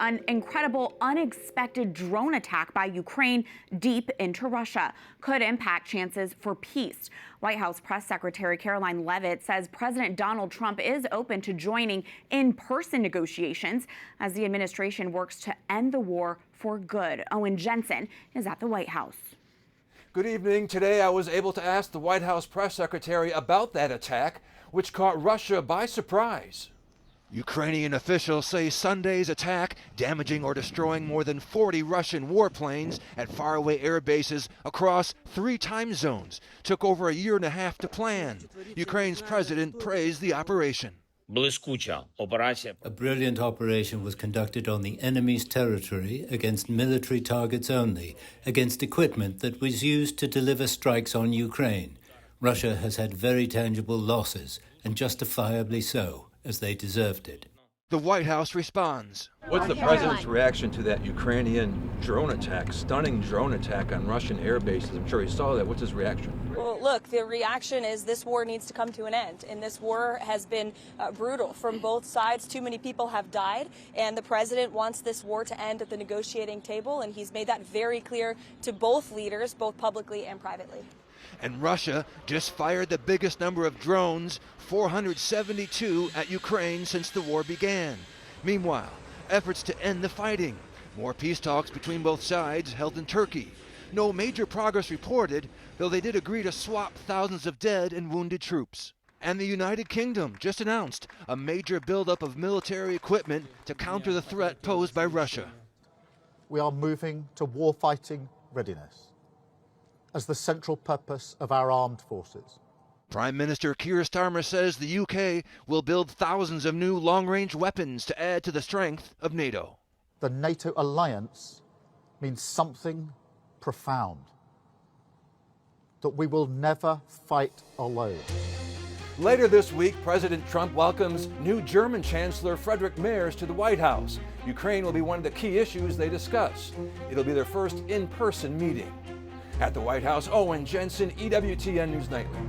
An incredible, unexpected drone attack by Ukraine deep into Russia could impact chances for peace. White House Press Secretary Caroline Leavitt says President Donald Trump is open to joining in-person negotiations as the administration works to end the war for good. Owen Jensen is at the White House. Good evening. Today I was able to ask the White House Press Secretary about that attack, which caught Russia by surprise. Ukrainian officials say Sunday's attack, damaging or destroying more than 40 Russian warplanes at faraway air bases across 3 time zones, took over a year and a half to plan. Ukraine's president praised the operation. A brilliant operation was conducted on the enemy's territory against military targets only, against equipment that was used to deliver strikes on Ukraine. Russia has had very tangible losses, and justifiably so, as they deserved it. The White House responds. What's the president's reaction to that Ukrainian drone attack, stunning drone attack on Russian air bases? I'm sure he saw that. What's his reaction? Well, look, the reaction is this war needs to come to an end. And this war has been brutal from both sides. Too many people have died. And the president wants this war to end at the negotiating table. And he's made that very clear to both leaders, both publicly and privately. And Russia just fired the biggest number of drones, 472 at Ukraine since the war began. Meanwhile, efforts to end the fighting. More peace talks between both sides held in Turkey. No major progress reported, though they did agree to swap thousands of dead and wounded troops. And the United Kingdom just announced a major buildup of military equipment to counter the threat posed by Russia. We are moving to warfighting readiness as the central purpose of our armed forces. Prime Minister Keir Starmer says the UK will build thousands of new long-range weapons to add to the strength of NATO. The NATO alliance means something profound, that we will never fight alone. Later this week, President Trump welcomes new German Chancellor Friedrich Merz to the White House. Ukraine will be one of the key issues they discuss. It'll be their first in-person meeting. At the White House, Owen Jensen, EWTN News Nightly.